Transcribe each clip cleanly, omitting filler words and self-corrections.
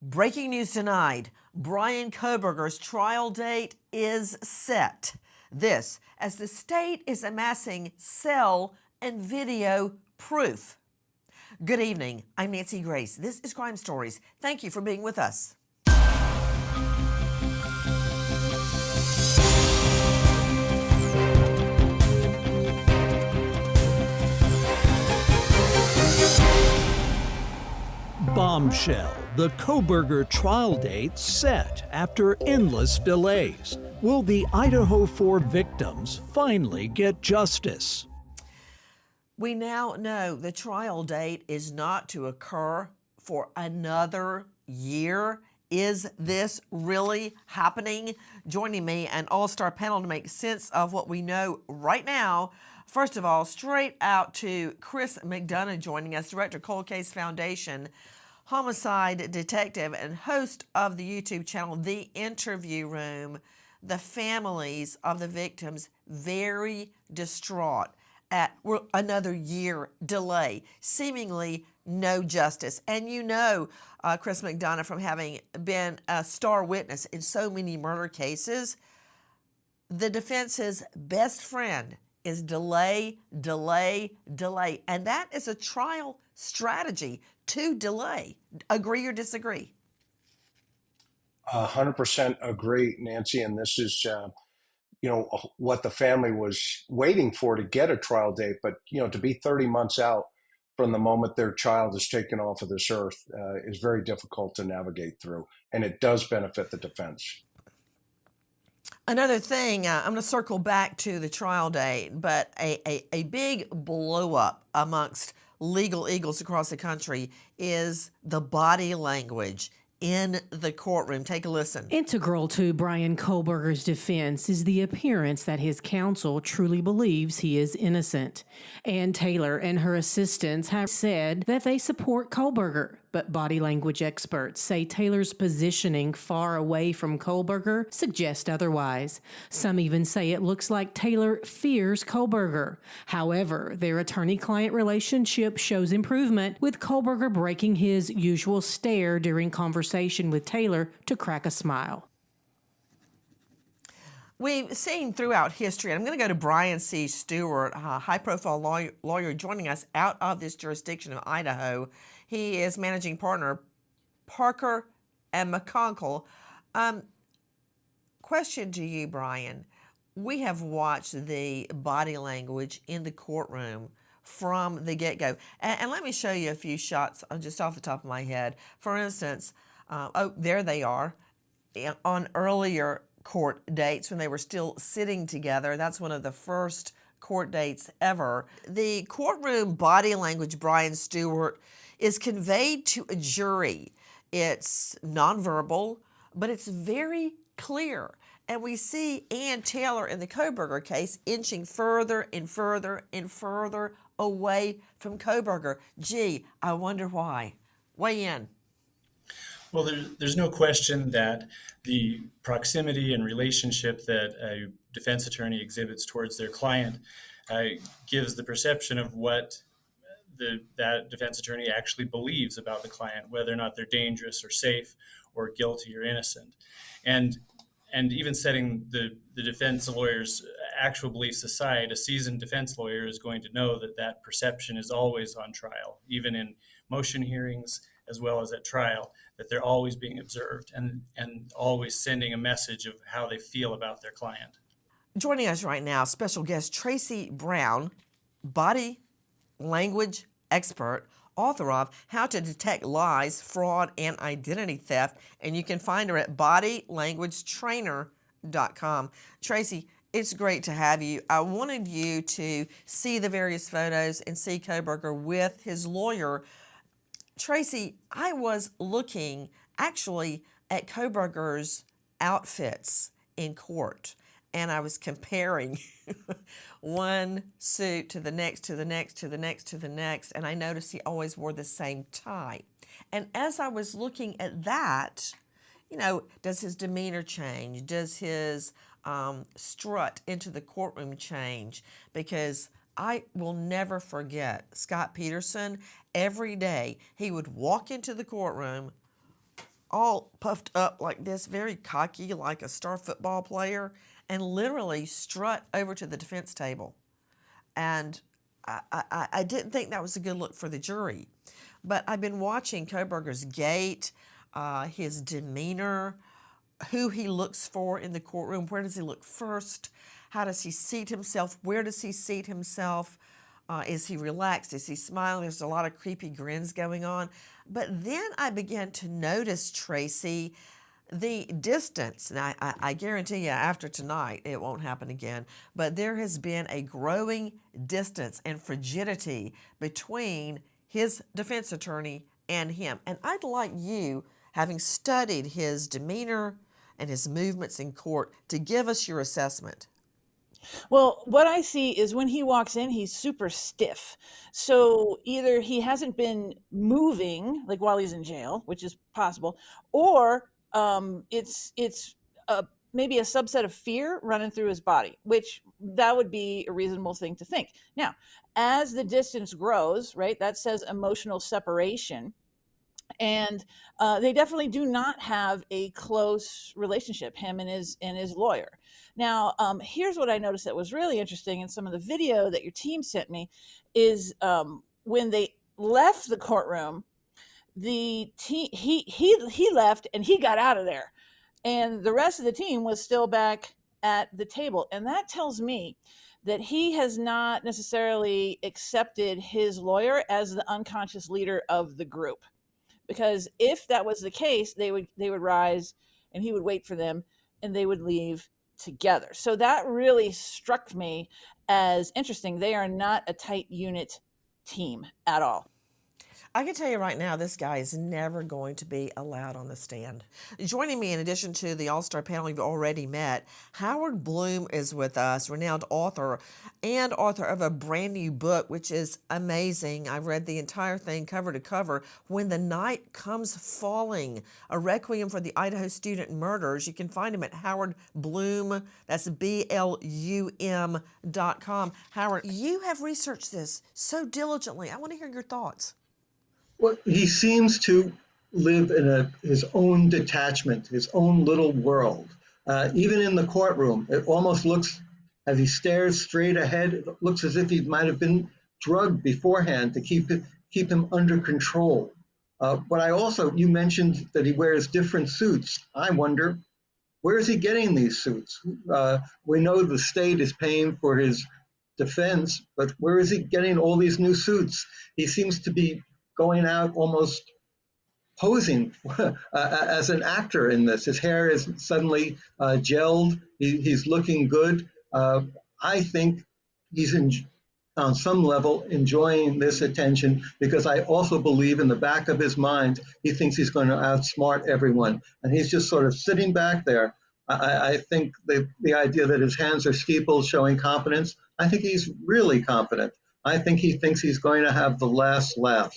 Breaking news tonight, Bryan Kohberger's trial date is set. This as the state is amassing cell and video proof. Good evening, I'm Nancy Grace. This is Crime Stories. Thank you for being with us. Bombshell. The Kohberger trial date set after endless delays. Will the Idaho 4 victims finally get justice? We now know the trial date is not to occur for another year. Is this really happening? Joining me, an all-star panel to make sense of what we know right now. First of all, straight out to Chris McDonough joining us, Director, Cold Case Foundation, homicide detective, and host of the YouTube channel, The Interview Room. The families of the victims very distraught at another year delay, seemingly no justice. And you know, Chris McDonough, from having been a star witness in so many murder cases, the defense's best friend is delay, delay, delay. And that is a trial strategy, to delay. Agree or disagree? 100% agree, Nancy. And this is, what the family was waiting for to get a trial date. But, to be 30 months out from the moment their child is taken off of this earth is very difficult to navigate through. And it does benefit the defense. Another thing, I'm going to circle back to the trial date, but a big blow up amongst legal eagles across the country is the body language in the courtroom. Take a listen. Integral to Bryan Kohberger's defense is the appearance that his counsel truly believes he is innocent. Ann Taylor and her assistants have said that they support Kohberger, but body language experts say Taylor's positioning far away from Kohberger suggests otherwise. Some even say it looks like Taylor fears Kohberger. However, their attorney-client relationship shows improvement, with Kohberger breaking his usual stare during conversation with Taylor to crack a smile. We've seen throughout history, and I'm going to go to Brian C. Stewart, a high-profile lawyer joining us out of this jurisdiction of Idaho. He is managing partner, Parker and McConkel. Question to you, Brian. We have watched the body language in the courtroom from the get-go. And let me show you a few shots just off the top of my head. For instance, there they are on earlier court dates when they were still sitting together. That's one of the first court dates ever. The courtroom body language, Brian Stewart, is conveyed to a jury. It's nonverbal, but it's very clear. And we see Ann Taylor in the Kohberger case inching further and further and further away from Kohberger. Gee, I wonder why. Weigh in. Well, there's no question that the proximity and relationship that a defense attorney exhibits towards their client gives the perception of what that defense attorney actually believes about the client, whether or not they're dangerous or safe or guilty or innocent. And even setting the defense lawyer's actual beliefs aside, a seasoned defense lawyer is going to know that that perception is always on trial, even in motion hearings as well as at trial, that they're always being observed and always sending a message of how they feel about their client. Joining us right now, special guest Tracy Brown, body language expert, author of How to Detect Lies, Fraud, and Identity Theft, and you can find her at bodylanguagetrainer.com. Tracy, it's great to have you. I wanted you to see the various photos and see Kohberger with his lawyer. Tracy, I was looking actually at Kohberger's outfits in court, and I was comparing one suit to the next, to the next, to the next, to the next, and I noticed he always wore the same tie. And as I was looking at that, does his demeanor change? Does his strut into the courtroom change? Because I will never forget Scott Peterson. Every day he would walk into the courtroom all puffed up like this, very cocky, like a star football player, and literally strut over to the defense table. And I didn't think that was a good look for the jury. But I've been watching Kohberger's gait, his demeanor, who he looks for in the courtroom. Where does he look first? How does he seat himself? Where does he seat himself? Is he relaxed? Is he smiling? There's a lot of creepy grins going on. But then I began to notice, Tracy, the distance. Now, I guarantee you after tonight it won't happen again, but there has been a growing distance and frigidity between his defense attorney and him. And I'd like you, having studied his demeanor and his movements in court, to give us your assessment. Well, what I see is when he walks in, he's super stiff. So either he hasn't been moving, like while he's in jail, which is possible, or it's maybe a subset of fear running through his body, which that would be a reasonable thing to think. Now, as the distance grows, right, that says emotional separation. And they definitely do not have a close relationship, him and his lawyer. Now, here's what I noticed that was really interesting in some of the video that your team sent me is when they left the courtroom, the team he left and he got out of there, and the rest of the team was still back at the table, and that tells me that he has not necessarily accepted his lawyer as the unconscious leader of the group. Because if that was the case, they would rise and he would wait for them and they would leave together. So that really struck me as interesting. They are not a tight unit team at all. I can tell you right now, this guy is never going to be allowed on the stand. Joining me, in addition to the all-star panel you've already met, Howard Bloom is with us, renowned author and author of a brand new book, which is amazing. I've read the entire thing cover to cover. When the Night Comes Falling, a requiem for the Idaho student murders. You can find him at Howard Bloom, that's BLUM.com. Howard, you have researched this so diligently. I want to hear your thoughts. Well, he seems to live in his own detachment, his own little world. Even in the courtroom, it almost looks, as he stares straight ahead, it looks as if he might have been drugged beforehand to keep him under control. You mentioned that he wears different suits. I wonder, where is he getting these suits? We know the state is paying for his defense, but where is he getting all these new suits? He seems to be going out almost posing as an actor in this. His hair is suddenly gelled. He's looking good. I think he's on some level enjoying this attention, because I also believe in the back of his mind, he thinks he's going to outsmart everyone. And he's just sort of sitting back there. I think the idea that his hands are steepled showing confidence, I think he's really confident. I think he thinks he's going to have the last laugh.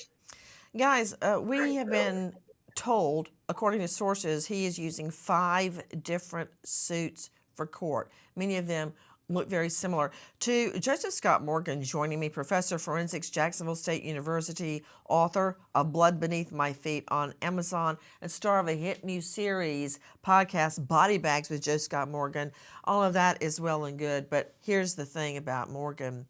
Guys, we have been told, according to sources, he is using 5 different suits for court. Many of them look very similar. To Joseph Scott Morgan joining me, professor of forensics, Jacksonville State University, author of Blood Beneath My Feet on Amazon, and star of a hit new series, podcast, Body Bags with Joe Scott Morgan. All of that is well and good, but here's the thing about Morgan.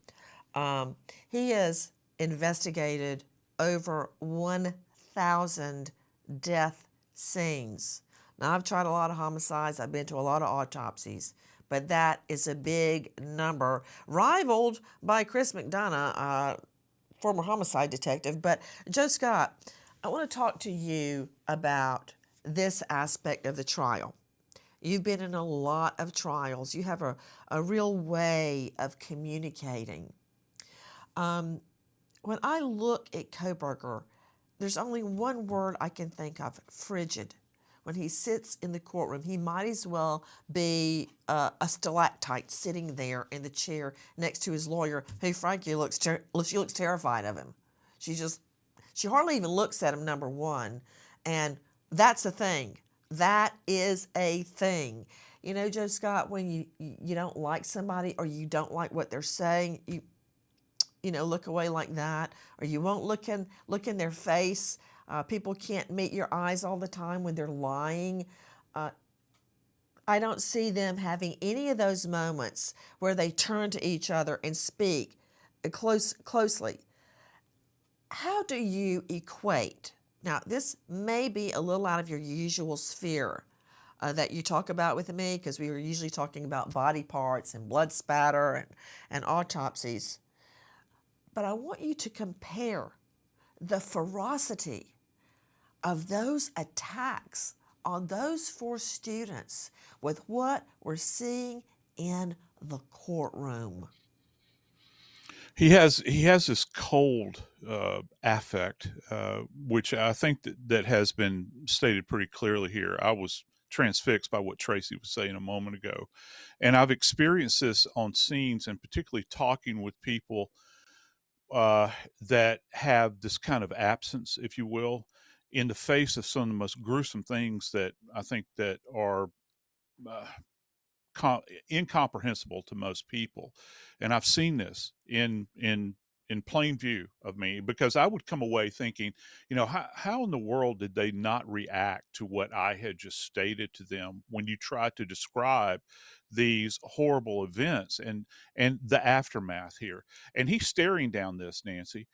He has investigated over 1,000 death scenes. Now, I've tried a lot of homicides. I've been to a lot of autopsies, but that is a big number, rivaled by Chris McDonough, former homicide detective. But Joe Scott, I want to talk to you about this aspect of the trial. You've been in a lot of trials. You have a real way of communicating. When I look at Kohberger, there's only one word I can think of: frigid. When he sits in the courtroom, he might as well be a stalactite sitting there in the chair next to his lawyer, who frankly she looks terrified of him. She hardly even looks at him, number one. And that's a thing. That is a thing. You know, Joe Scott, when you don't like somebody or you don't like what they're saying, you look away like that, or you won't look in their face. People can't meet your eyes all the time when they're lying. I don't see them having any of those moments where they turn to each other and speak closely. How do you equate? Now, this may be a little out of your usual sphere that you talk about with me, because we were usually talking about body parts and blood spatter and autopsies. But I want you to compare the ferocity of those attacks on those 4 students with what we're seeing in the courtroom. He has this cold affect, which I think that has been stated pretty clearly here. I was transfixed by what Tracy was saying a moment ago, and I've experienced this on scenes, and particularly talking with people that have this kind of absence, if you will, in the face of some of the most gruesome things that I think that are incomprehensible to most people. And I've seen this in plain view of me, because I would come away thinking, how in the world did they not react to what I had just stated to them when you try to describe these horrible events and the aftermath here? And he's staring down this, Nancy,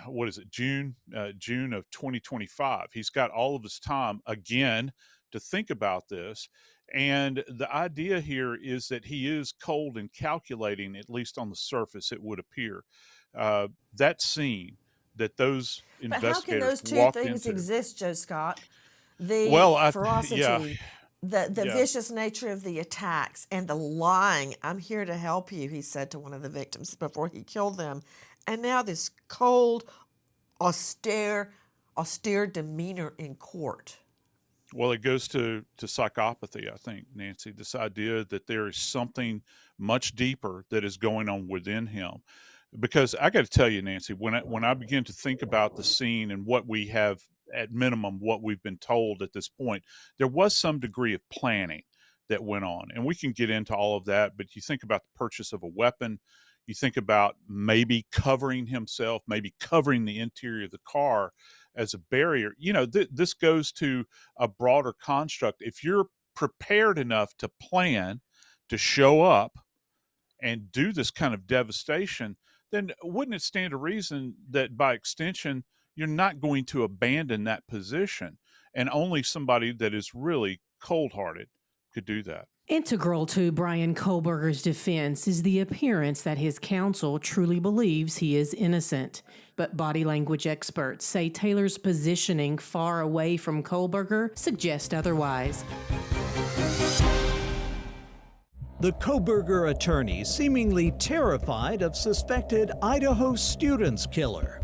what is it, June of 2025. He's got all of his time again to think about this. And the idea here is that he is cold and calculating, at least on the surface, it would appear. That scene that those But how can investigators those two walked things into. exist, Joe Scott? The Yeah, ferocity, the yeah. vicious nature of the attacks, and the lying. I'm here to help you, he said to one of the victims before he killed them. And now this cold, austere demeanor in court. Well, it goes to psychopathy, I think, Nancy, this idea that there is something much deeper that is going on within him. Because I got to tell you, Nancy, when I begin to think about the scene and what we have, at minimum, what we've been told at this point, there was some degree of planning that went on. And we can get into all of that, but you think about the purchase of a weapon, you think about maybe covering himself, maybe covering the interior of the car as a barrier. This goes to a broader construct. If you're prepared enough to plan, to show up and do this kind of devastation, then wouldn't it stand to reason that by extension, you're not going to abandon that position? And only somebody that is really cold-hearted could do that. Integral to Bryan Kohberger's defense is the appearance that his counsel truly believes he is innocent. But body language experts say Taylor's positioning far away from Kohberger suggests otherwise. The Kohberger attorney seemingly terrified of suspected Idaho students killer.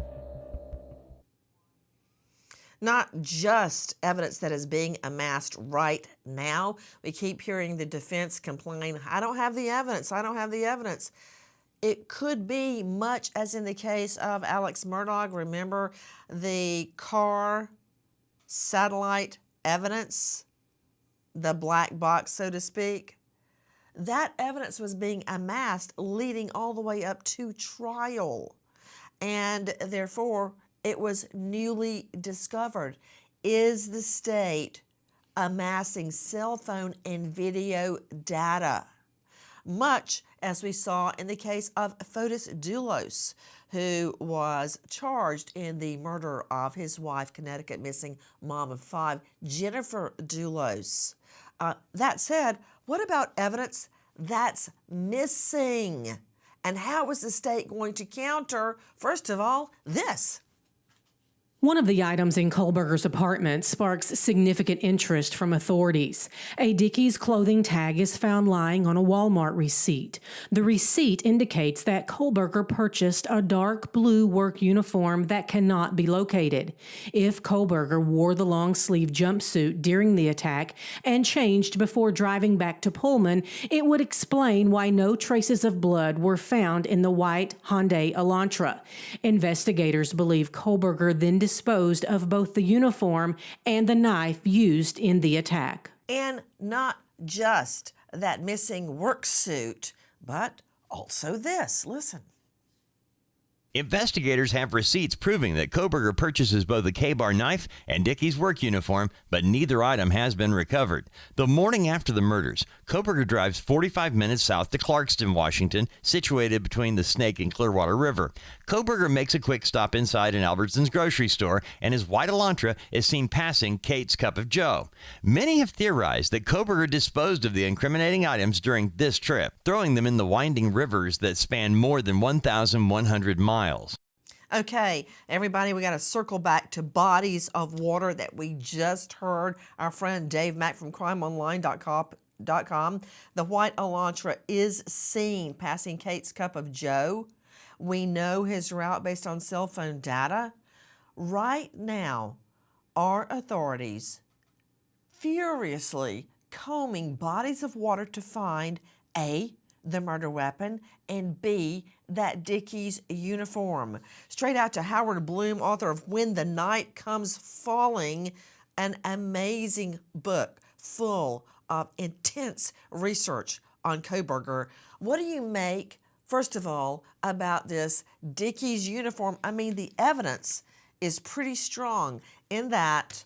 Not just evidence that is being amassed right now. We keep hearing the defense complain, I don't have the evidence, I don't have the evidence. It could be much as in the case of Alex Murdaugh. Remember the car satellite evidence, the black box, so to speak? That evidence was being amassed leading all the way up to trial. And therefore, it was newly discovered. Is the state amassing cell phone and video data? Much as we saw in the case of Fotis Dulos, who was charged in the murder of his wife, Connecticut missing mom of 5, Jennifer Dulos. That said, what about evidence that's missing? And how is the state going to counter, first of all, this? One of the items in Kohberger's apartment sparks significant interest from authorities. A Dickies clothing tag is found lying on a Walmart receipt. The receipt indicates that Kohberger purchased a dark blue work uniform that cannot be located. If Kohberger wore the long-sleeve jumpsuit during the attack and changed before driving back to Pullman, it would explain why no traces of blood were found in the white Hyundai Elantra. Investigators believe Kohberger then disposed of both the uniform and the knife used in the attack. And not just that missing work suit, but also this. Listen. Investigators have receipts proving that Kohberger purchases both a K-bar knife and Dickie's work uniform, but neither item has been recovered. The morning after the murders, Kohberger drives 45 minutes south to Clarkston, Washington, situated between the Snake and Clearwater River. Kohberger makes a quick stop inside an Albertsons grocery store, and his white Elantra is seen passing Kate's Cup of Joe. Many have theorized that Kohberger disposed of the incriminating items during this trip, throwing them in the winding rivers that span more than 1,100 miles. Okay, everybody, we got to circle back to bodies of water that we just heard our friend Dave Mack from crimeonline.com. The white Elantra is seen passing Kate's Cup of Joe. We know his route based on cell phone data. Right now, our authorities furiously combing bodies of water to find A, the murder weapon, and B, that Dickie's uniform. Straight out to Howard Bloom, author of When the Night Comes Falling, an amazing book full of intense research on Kohberger. What do you make, first of all, about this Dickie's uniform? I mean, the evidence is pretty strong in that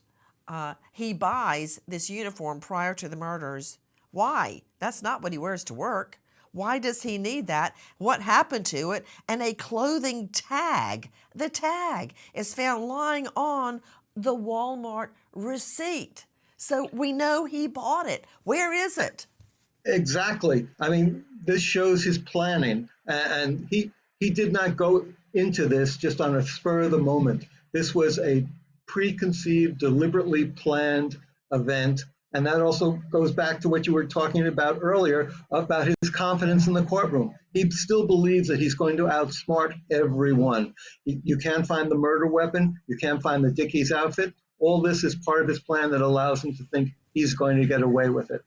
he buys this uniform prior to the murders. Why? That's not what he wears to work. Why does he need that? What happened to it? And a clothing tag. The tag is found lying on the Walmart receipt. So we know he bought it. Where is it? Exactly. I mean, this shows his planning, and he did not go into this just on a spur of the moment. This was a preconceived, deliberately planned event. And that also goes back to what you were talking about earlier about his confidence in the courtroom. He still believes that he's going to outsmart everyone. You can't find the murder weapon. You can't find the Dickie's outfit. All this is part of his plan that allows him to think he's going to get away with it.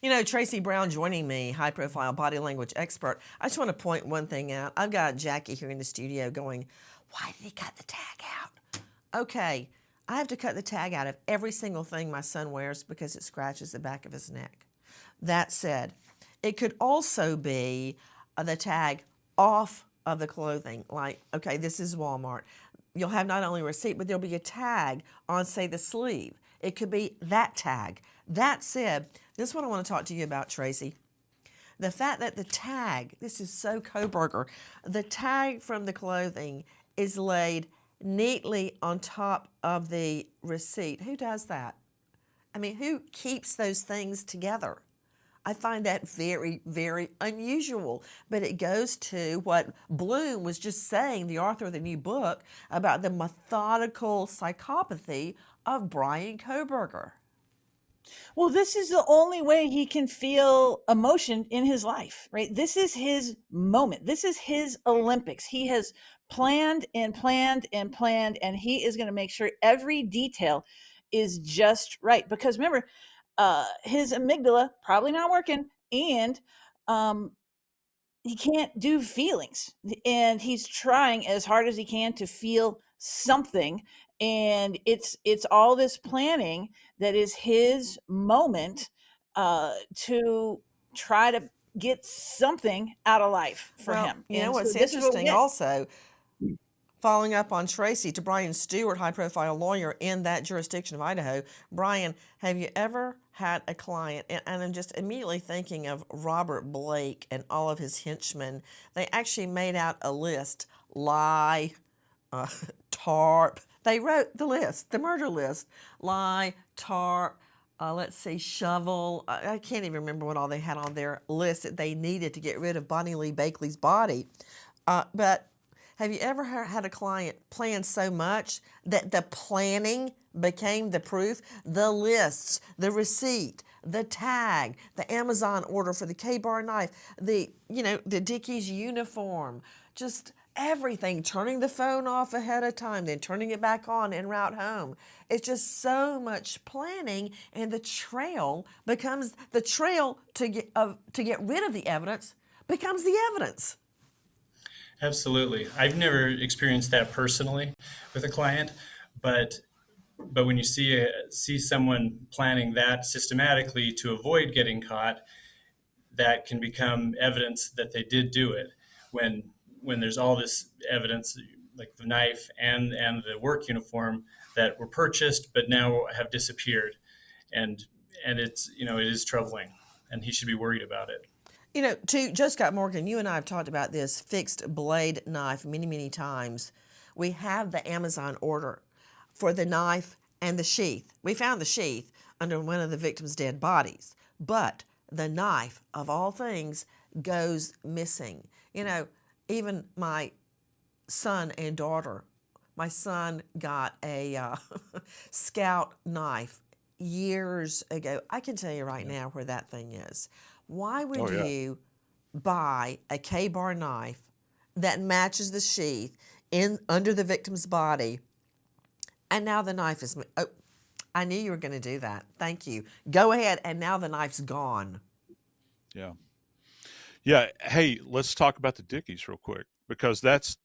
You know, Tracy Brown joining me, high-profile body language expert. I just want to point one thing out. I've got Jackie here in the studio going, why did he cut the tag out? Okay. I have to cut the tag out of every single thing my son wears because it scratches the back of his neck. That said, it could also be the tag off of the clothing. Like, okay, this is Walmart. You'll have not only a receipt, but there'll be a tag on, say, the sleeve. It could be that tag. That said, this is what I want to talk to you about, Tracy. The fact that the tag, this is so Kohberger, the tag from the clothing is laid neatly on top of the receipt. Who does that? I mean, who keeps those things together? I find that very, very unusual. But it goes to what Bloom was just saying, the author of the new book, about the methodical psychopathy of Bryan Kohberger. Well, this is the only way he can feel emotion in his life, right? This is his moment. This is his Olympics. He has planned and planned and planned, and he is going to make sure every detail is just right. Because remember, his amygdala probably not working, and he can't do feelings. And he's trying as hard as he can to feel something. And it's all this planning that is his moment to try to get something out of life for him. You know And what's so this is what we interesting get. also, following up on Tracy, to Brian Stewart, high-profile lawyer in that jurisdiction of Idaho. Brian, have you ever had a client, and I'm just immediately thinking of Robert Blake and all of his henchmen. They actually made out a list, lie, tarp. They wrote the list, the murder list, lie, tarp, let's see, shovel. I can't even remember what all they had on their list that they needed to get rid of Bonnie Lee Bakley's body. But have you ever had a client plan so much that the planning became the proof? The lists, the receipt, the tag, the Amazon order for the K-bar knife, the Dickie's uniform, just everything, turning the phone off ahead of time, then turning it back on en route home. It's just so much planning, and the trail becomes the trail to get rid of the evidence becomes the evidence. Absolutely. I've never experienced that personally with a client, but when you see someone planning that systematically to avoid getting caught, that can become evidence that they did do it. When when there's all this evidence, like the knife and the work uniform that were purchased but now have disappeared, and it's, it is troubling, and he should be worried about it. To Joe Scott Morgan, you and I have talked about this fixed blade knife many, many times. We have the Amazon order for the knife and the sheath. We found the sheath under one of the victim's dead bodies, but the knife, of all things, goes missing. Even my son and daughter, my son got a Scout knife years ago. I can tell you right now where that thing is. Why would you buy a K-bar knife that matches the sheath under the victim's body, and now the knife is... Oh, I knew you were going to do that. Thank you. Go ahead, and now the knife's gone. Yeah. Yeah. Hey, let's talk about the Dickies real quick, because that's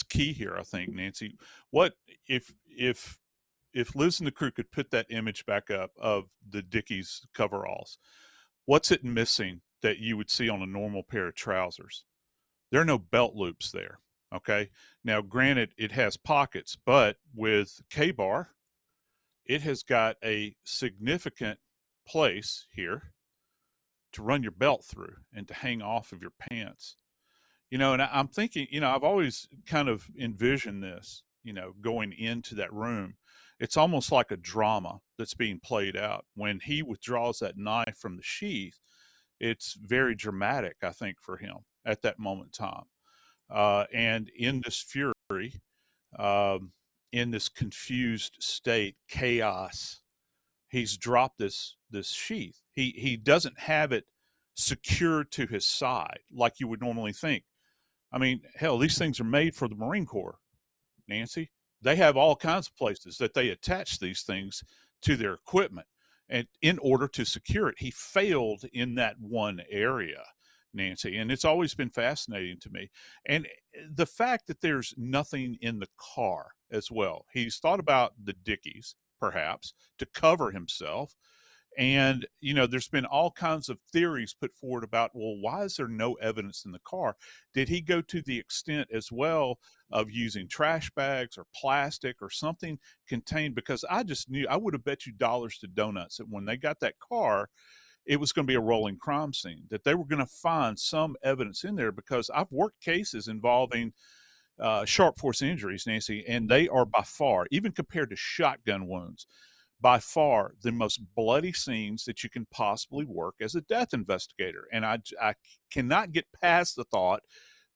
key here, I think, Nancy. What if Liz and the crew could put that image back up of the Dickies coveralls? What's it missing that you would see on a normal pair of trousers? There are no belt loops there. Okay. Now, granted, it has pockets, but with K-bar, it has got a significant place here to run your belt through and to hang off of your pants. And I'm thinking, I've always kind of envisioned this, going into that room. It's almost like a drama that's being played out. When he withdraws that knife from the sheath, it's very dramatic, I think, for him at that moment in time. And in this fury, in this confused state, chaos, he's dropped this sheath. He doesn't have it secured to his side like you would normally think. I mean, hell, these things are made for the Marine Corps, Nancy. They have all kinds of places that they attach these things to their equipment, and in order to secure it. He failed in that one area, Nancy, and it's always been fascinating to me. And the fact that there's nothing in the car as well. He's thought about the Dickies, perhaps, to cover himself. And, there's been all kinds of theories put forward about, well, why is there no evidence in the car? Did he go to the extent as well of using trash bags or plastic or something contained? Because I just knew, I would have bet you dollars to donuts that when they got that car, it was going to be a rolling crime scene, that they were going to find some evidence in there, because I've worked cases involving sharp force injuries, Nancy, and they are by far, even compared to shotgun wounds, by far the most bloody scenes that you can possibly work as a death investigator. And I cannot get past the thought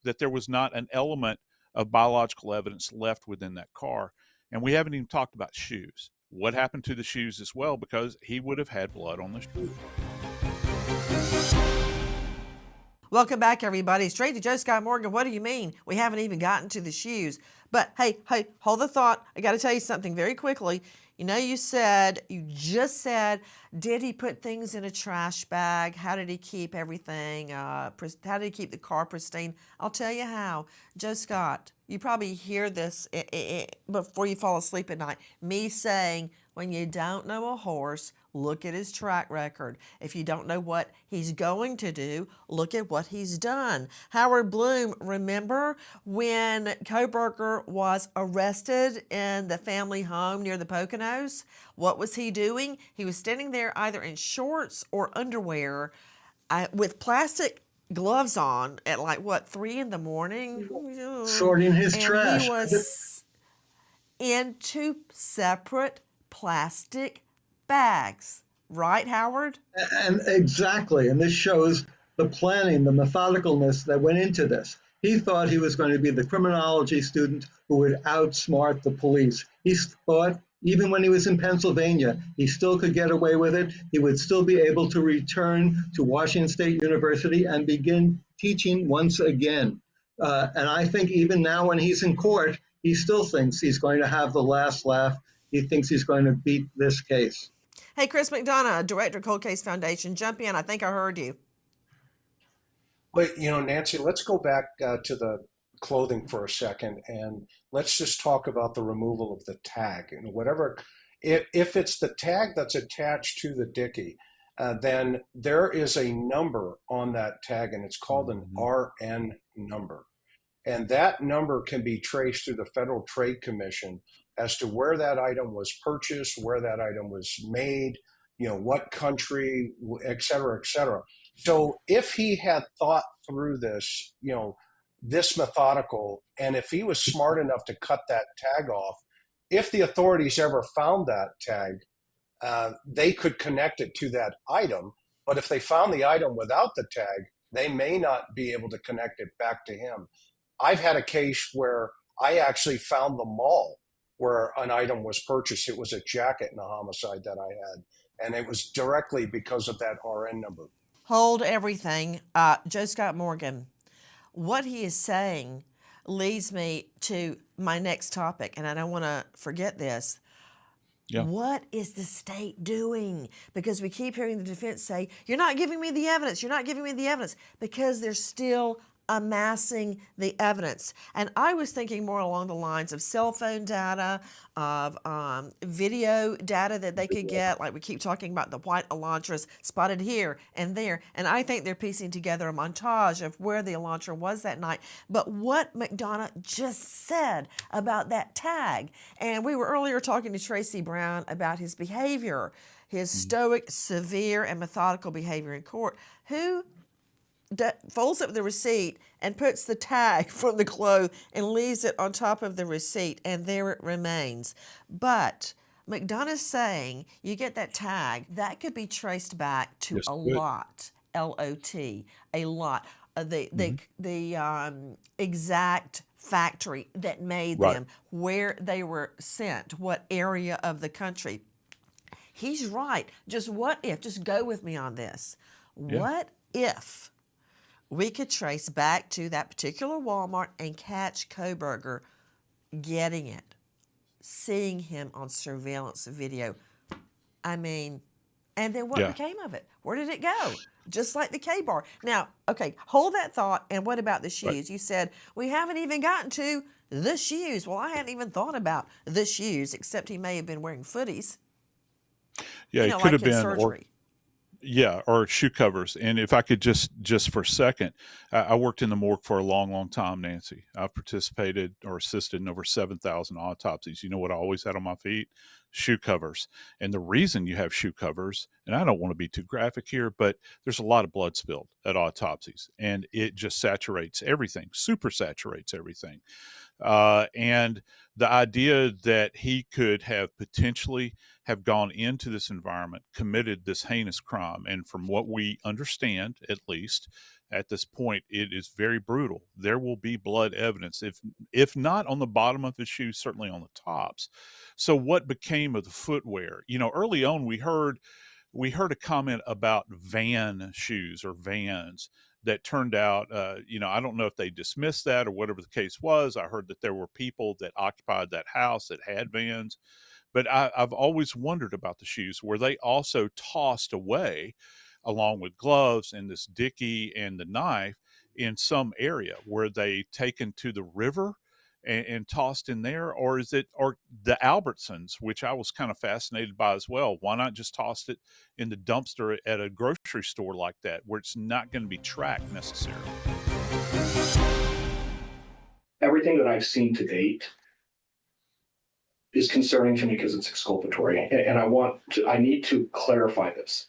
that there was not an element of biological evidence left within that car. And we haven't even talked about shoes. What happened to the shoes as well? Because he would have had blood on the shoes. Welcome back, everybody. Straight to Joe Scott Morgan. What do you mean? We haven't even gotten to the shoes. But hey, hold the thought. I got to tell you something very quickly. You just said, did he put things in a trash bag? How did he keep everything? How did he keep the car pristine? I'll tell you how. Joe Scott, you probably hear this before you fall asleep at night. Me saying, when you don't know a horse, look at his track record. If you don't know what he's going to do, look at what he's done. Howard Bloom, remember when Kohberger was arrested in the family home near the Poconos? What was he doing? He was standing there either in shorts or underwear with plastic gloves on at 3 in the morning? Sorting his trash. He was in 2 separate plastic bags, right, Howard? And exactly. And this shows the planning, the methodicalness that went into this. He thought he was going to be the criminology student who would outsmart the police. He thought even when he was in Pennsylvania, he still could get away with it. He would still be able to return to Washington State University and begin teaching once again. And I think even now when he's in court, he still thinks he's going to have the last laugh. He thinks he's going to beat this case. Hey, Chris McDonough, Director of Cold Case Foundation, jump in. I think I heard you. But, Nancy, let's go back to the clothing for a second, and let's just talk about the removal of the tag. And whatever, if it's the tag that's attached to the Dickie, then there is a number on that tag, and it's called an RN number. And that number can be traced through the Federal Trade Commission as to where that item was purchased, where that item was made, what country, et cetera, et cetera. So if he had thought through this, this methodical, and if he was smart enough to cut that tag off, if the authorities ever found that tag, they could connect it to that item. But if they found the item without the tag, they may not be able to connect it back to him. I've had a case where I actually found the mall where an item was purchased. It was a jacket in a homicide that I had, and it was directly because of that RN number. Hold everything. Joe Scott Morgan, what he is saying leads me to my next topic, and I don't want to forget this. Yeah. What is the state doing? Because we keep hearing the defense say, you're not giving me the evidence, you're not giving me the evidence, because they're still amassing the evidence. And I was thinking more along the lines of cell phone data, of video data that they could get, like we keep talking about the white Elantras spotted here and there. And I think they're piecing together a montage of where the Elantra was that night. But what McDonough just said about that tag, and we were earlier talking to Tracy Brown about his behavior, his stoic, severe, and methodical behavior in court. Who folds up the receipt and puts the tag from the clothes and leaves it on top of the receipt, and there it remains. But McDonough's saying you get that tag, that could be traced back to a lot, L-O-T, a lot. The exact factory that made them, where they were sent, what area of the country. He's right. Just what if? Just go with me on this. Yeah. What if we could trace back to that particular Walmart and catch Kohberger getting it, seeing him on surveillance video? I mean, and then what became of it? Where did it go? Just like the K-bar. Now, okay, hold that thought. And what about the shoes? Right. You said, we haven't even gotten to the shoes. Well, I hadn't even thought about the shoes, except he may have been wearing footies. Yeah, it could have been surgery. Or shoe covers. And if I could just for a second, I worked in the morgue for a long, long time, Nancy. I've participated or assisted in over 7,000 autopsies. You know what I always had on my feet? Shoe covers. And the reason you have shoe covers, and I don't want to be too graphic here, but there's a lot of blood spilled at autopsies, and it just saturates everything, super saturates everything. And the idea that he could have potentially have gone into this environment, committed this heinous crime, and from what we understand, at least at this point, it is very brutal. There will be blood evidence, if not on the bottom of his shoes, certainly on the tops. So what became of the footwear? Early on we heard a comment about van shoes or Vans that turned out, I don't know if they dismissed that or whatever the case was. I heard that there were people that occupied that house that had Vans. But I've always wondered about the shoes. Were they also tossed away along with gloves and this dickie and the knife in some area? Were they taken to the river and tossed in there? Or is it, or the Albertsons, which I was kind of fascinated by as well? Why not just toss it in the dumpster at a grocery store like that, where it's not going to be tracked necessarily? Everything that I've seen to date is concerning to me because it's exculpatory. And I need to clarify this.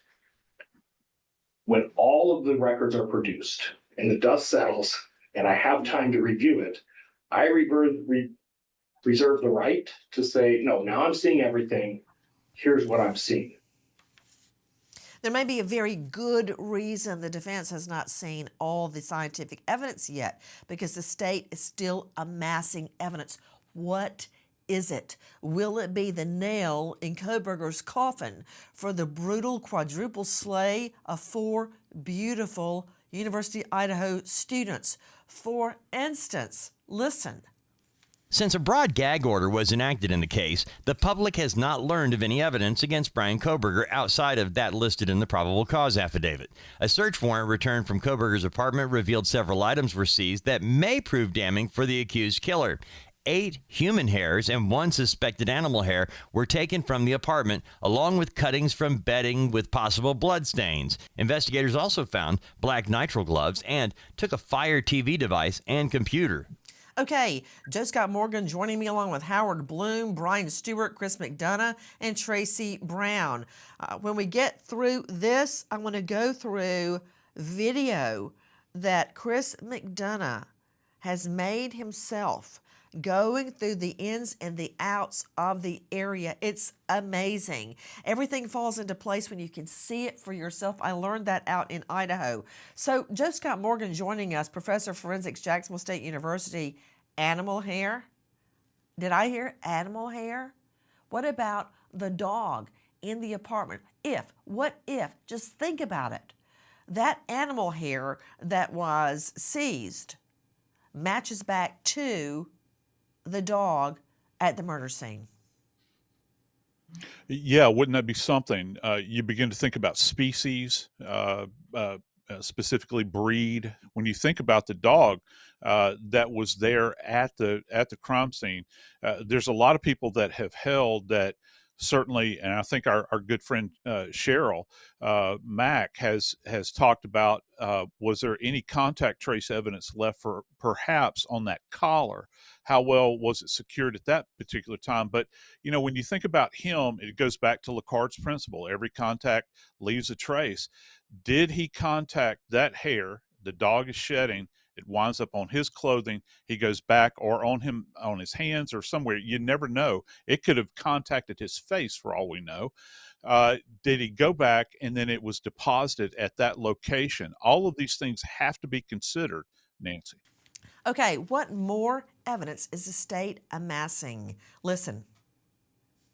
When all of the records are produced and the dust settles and I have time to review it, I reserve the right to say, no, now I'm seeing everything. Here's what I'm seeing. There may be a very good reason the defense has not seen all the scientific evidence yet, because the state is still amassing evidence. What is it? Will it be the nail in Kohberger's coffin for the brutal quadruple slay of 4 beautiful University of Idaho students? For instance, listen. Since a broad gag order was enacted in the case, the public has not learned of any evidence against Bryan Kohberger outside of that listed in the probable cause affidavit. A search warrant returned from Kohberger's apartment revealed several items were seized that may prove damning for the accused killer. 8 human hairs and 1 suspected animal hair were taken from the apartment, along with cuttings from bedding with possible blood stains. Investigators also found black nitrile gloves and took a Fire TV device and computer. Okay, Joe Scott Morgan joining me along with Howard Bloom, Brian Stewart, Chris McDonough, and Tracy Brown. When we get through this, I want to go through video that Chris McDonough has made himself going through the ins and the outs of the area. It's amazing. Everything falls into place when you can see it for yourself. I learned that out in Idaho. So Joe Scott Morgan joining us, Professor of Forensics, Jacksonville State University. Animal hair? Did I hear animal hair? What about the dog in the apartment? What if, just think about it. That animal hair that was seized matches back to the dog at the murder scene. Yeah, wouldn't that be something? You begin to think about species, specifically breed. When you think about the dog that was there at the crime scene, there's a lot of people that have held that certainly, and I think our good friend Cheryl Mack has talked about, was there any contact trace evidence left for perhaps on that collar? How well was it secured at that particular time? But you know, when you think about him, it goes back to Lacard's principle: every contact leaves a trace. Did he contact that hair the dog is shedding? It winds up on his clothing. He goes back, or on him, on his hands, or somewhere. You never know. It could have contacted his face for all we know. Did he go back and then it was deposited at that location? All of these things have to be considered, Nancy. Okay, what more evidence is the state amassing? Listen.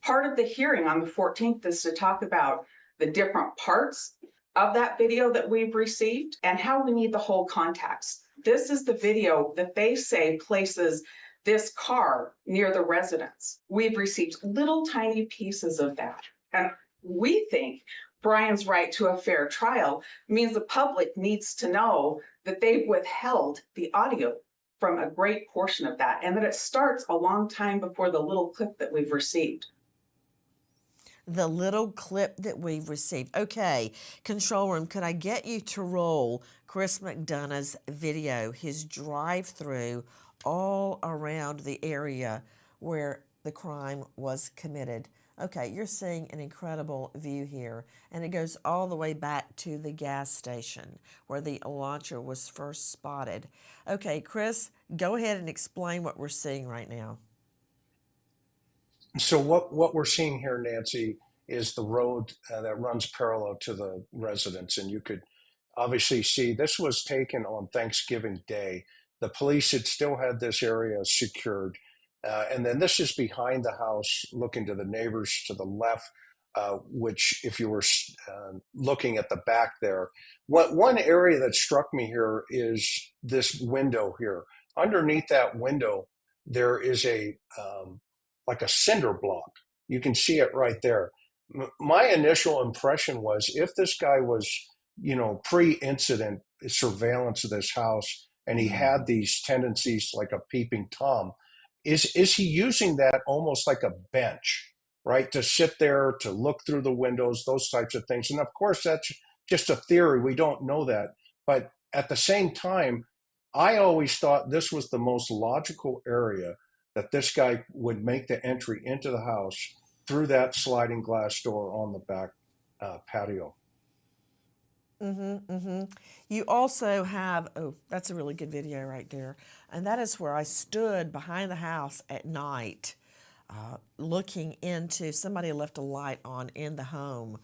Part of the hearing on the 14th is to talk about the different parts of that video that we've received and how we need the whole context. This is the video that they say places this car near the residence. We've received little tiny pieces of that. And we think Brian's right to a fair trial means the public needs to know that they've withheld the audio from a great portion of that, and that it starts a long time before the little clip that we've received. The little clip that we've received. Okay, control room, could I get you to roll Chris McDonough's video, his drive-through all around the area where the crime was committed? Okay, you're seeing an incredible view here, and it goes all the way back to the gas station where the launcher was first spotted. Okay, Chris, go ahead and explain what we're seeing right now. So what we're seeing here, Nancy, is the road that runs parallel to the residence. And you could obviously see this was taken on Thanksgiving Day. The police had still had this area secured. And then this is behind the house, looking to the neighbors to the left, which if you were looking at the back there, one area that struck me here is this window here. Underneath that window, there is a like a cinder block. You can see it right there. My initial impression was, if this guy was, pre-incident surveillance of this house, and he had these tendencies like a peeping Tom, is he using that almost like a bench, right? To sit there, to look through the windows, those types of things. And of course, that's just a theory. We don't know that. But at the same time, I always thought this was the most logical area that this guy would make the entry into the house through that sliding glass door on the back patio. You also have, that's a really good video right there. And that is where I stood behind the house at night, looking into, somebody left a light on in the home,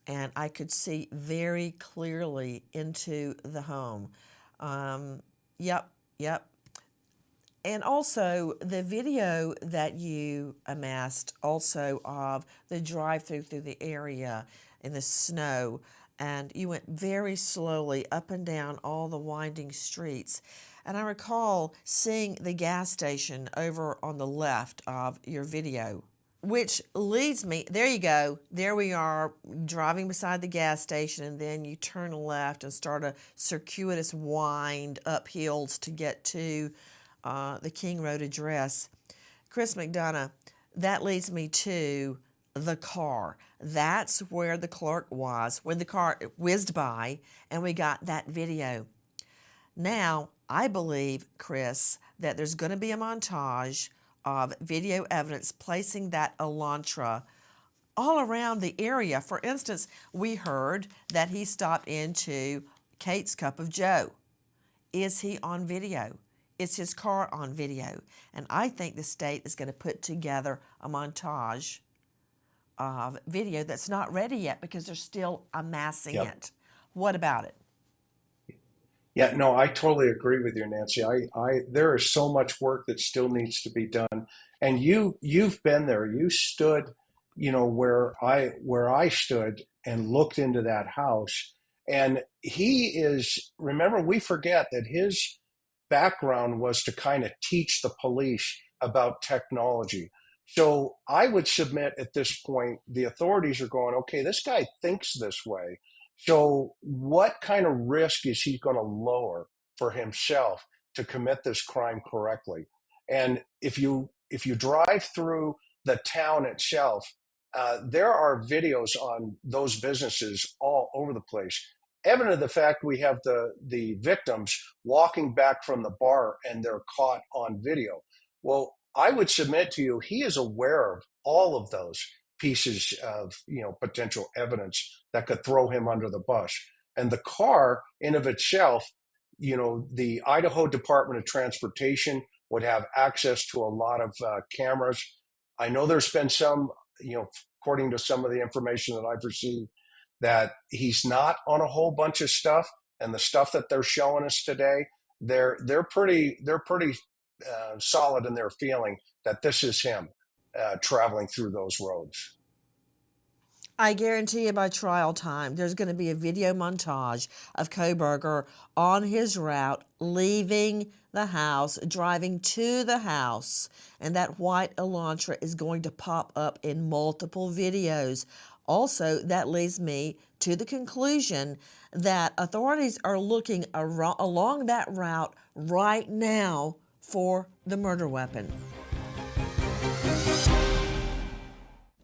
and I could see very clearly into the home. Yep. And also the video that you amassed also of the drive-through through the area in the snow, and you went very slowly up and down all the winding streets. And I recall seeing the gas station over on the left of your video, which leads me, there you go, there we are driving beside the gas station, and then you turn left and start a circuitous wind up hills to get to the King Road address. Chris McDonough, that leads me to the car. That's where the clerk was when the car whizzed by, and we got that video. Now, I believe, Chris, that there's going to be a montage of video evidence placing that Elantra all around the area. For instance, we heard that he stopped into Kate's Cup of Joe. Is he on video? Is his car on video? And I think the state is going to put together a montage of video that's not ready yet because they're still amassing it. What about it? Yeah, no, I totally agree with you, Nancy. There is so much work that still needs to be done, and you've been there. You stood, where I stood and looked into that house, and he is. Remember, we forget that his background was to kind of teach the police about technology. So I would submit at this point, the authorities are going, okay, this guy thinks this way. So what kind of risk is he going to lower for himself to commit this crime correctly? And if you drive through the town itself, there are videos on those businesses all over the place. Evident of the fact we have the victims walking back from the bar and they're caught on video. Well, I would submit to you, he is aware of all of those pieces of potential evidence that could throw him under the bus. And the car in of itself, the Idaho Department of Transportation would have access to a lot of cameras. I know there's been some, according to some of the information that I've received, that he's not on a whole bunch of stuff, and the stuff that they're showing us today, they're pretty solid in their feeling that this is him traveling through those roads. I guarantee you by trial time, there's going to be a video montage of Kohberger on his route, leaving the house, driving to the house, and that white Elantra is going to pop up in multiple videos. Also, that leads me to the conclusion that authorities are looking along that route right now for the murder weapon.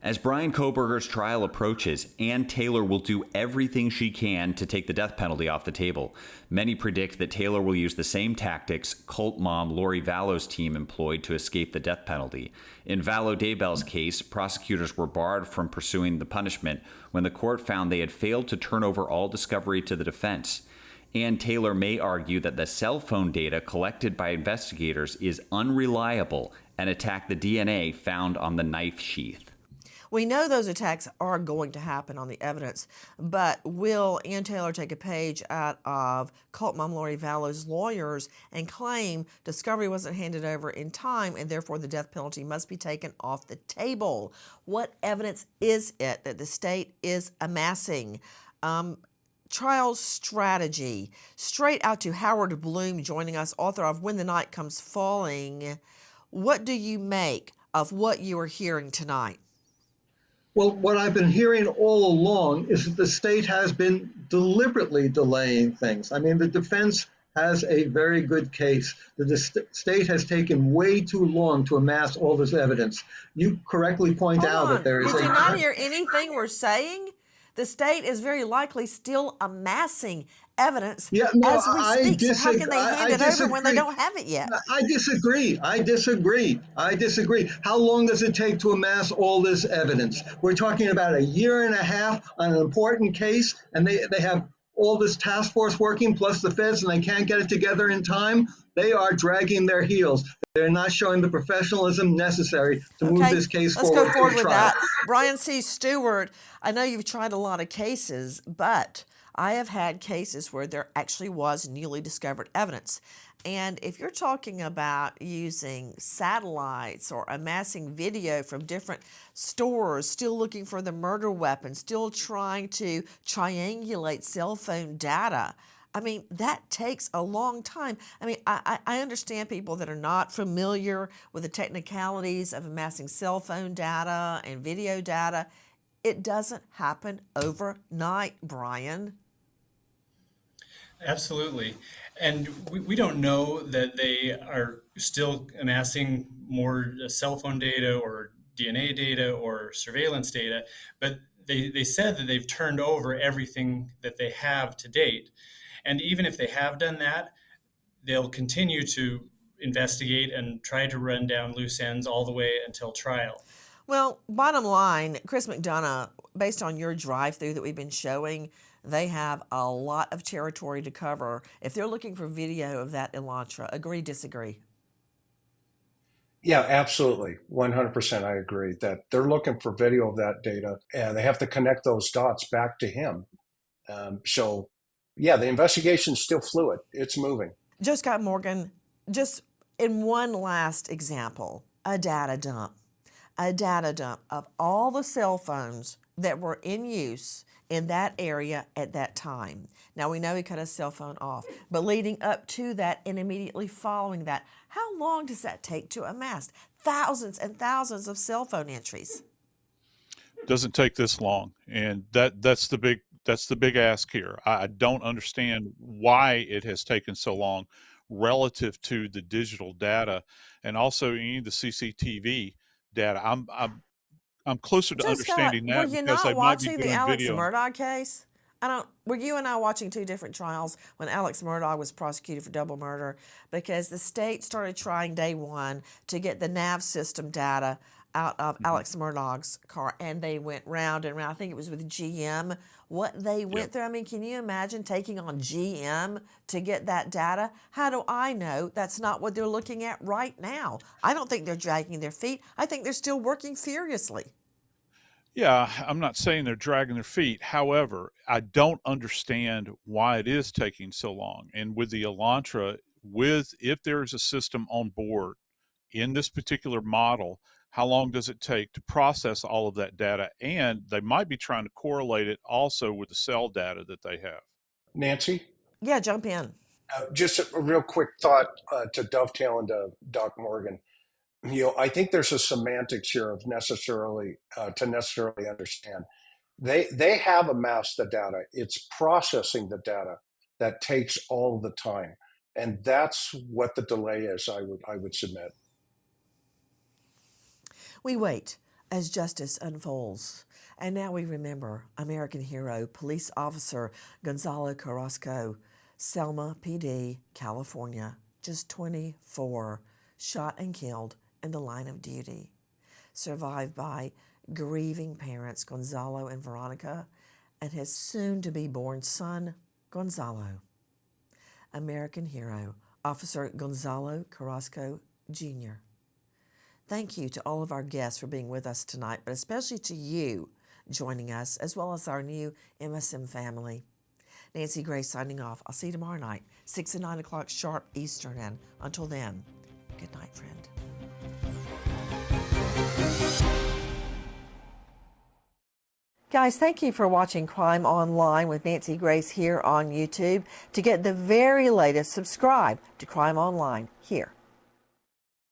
As Bryan Kohberger's trial approaches, Ann Taylor will do everything she can to take the death penalty off the table. Many predict that Taylor will use the same tactics cult mom Lori Vallow's team employed to escape the death penalty. In Vallow Daybell's case, prosecutors were barred from pursuing the punishment when the court found they had failed to turn over all discovery to the defense. Ann Taylor may argue that the cell phone data collected by investigators is unreliable and attack the DNA found on the knife sheath. We know those attacks are going to happen on the evidence, but will Ann Taylor take a page out of cult mom Lori Vallow's lawyers and claim discovery wasn't handed over in time and therefore the death penalty must be taken off the table? What evidence is it that the state is amassing? Trial strategy. Straight out to Howard Bloom joining us, author of When the Night Comes Falling. What do you make of what you are hearing tonight? Well, what I've been hearing all along is that the state has been deliberately delaying things. I mean, the defense has a very good case. The state has taken way too long to amass all this evidence. You correctly point out that there is Did you not hear anything we're saying? The state is very likely still amassing evidence as we speak. So how can they hand it over when they don't have it yet? I disagree. How long does it take to amass all this evidence? We're talking about a year and a half on an important case, and they have all this task force working, plus the feds, and they can't get it together in time. They are dragging their heels. They're not showing the professionalism necessary to move this case forward. Let's go forward with that. Brian C. Stewart, I know you've tried a lot of cases, but I have had cases where there actually was newly discovered evidence. And if you're talking about using satellites or amassing video from different stores, still looking for the murder weapon, still trying to triangulate cell phone data, I mean, that takes a long time. I mean, I understand people that are not familiar with the technicalities of amassing cell phone data and video data. It doesn't happen overnight, Brian. Absolutely. And we don't know that they are still amassing more cell phone data or DNA data or surveillance data, but they said that they've turned over everything that they have to date. And even if they have done that, they'll continue to investigate and try to run down loose ends all the way until trial. Well, bottom line, Chris McDonough, based on your drive-through that we've been showing, they have a lot of territory to cover. If they're looking for video of that Elantra, agree, disagree? Yeah, absolutely. 100% I agree that they're looking for video of that data and they have to connect those dots back to him. So, yeah, the investigation's still fluid. It's moving. Joe Scott Morgan, just in one last example, a data dump of all the cell phones that were in use in that area at that time. Now, we know he cut his cell phone off, but leading up to that and immediately following that, how long does that take to amass? Thousands and thousands of cell phone entries. Doesn't take this long, and that's the big ask here. I don't understand why it has taken so long relative to the digital data and also any of the CCTV data. I'm closer to Joe understanding Scott, that were you because not they might be watching the doing Alex video. Murdaugh case? Were you and I watching two different trials when Alex Murdaugh was prosecuted for double murder? Because the state started trying day one to get the nav system data out of Alex Murdaugh's car, and they went round and round. I think it was with GM. What they went through, I mean, can you imagine taking on GM to get that data? How do I know that's not what they're looking at right now? I don't think they're dragging their feet. I think they're still working furiously. Yeah, I'm not saying they're dragging their feet. However, I don't understand why it is taking so long. And with the Elantra, if there's a system on board in this particular model, how long does it take to process all of that data? And they might be trying to correlate it also with the cell data that they have. Nancy? Yeah, jump in. Just a real quick thought to dovetail into Doc Morgan. I think there's a semantics here of necessarily understand. They have amassed the data. It's processing the data that takes all the time, and that's what the delay is. I would submit. We wait as justice unfolds. And now we remember American hero, police officer Gonzalo Carrasco, Selma PD, California, just 24, shot and killed in the line of duty. Survived by grieving parents Gonzalo and Veronica and his soon-to-be-born son, Gonzalo. American hero, Officer Gonzalo Carrasco, Jr. Thank you to all of our guests for being with us tonight, but especially to you joining us, as well as our new MSM family. Nancy Grace signing off. I'll see you tomorrow night, 6 and 9 o'clock sharp Eastern. And until then, good night, friend. Guys, thank you for watching Crime Online with Nancy Grace here on YouTube. To get the very latest, subscribe to Crime Online here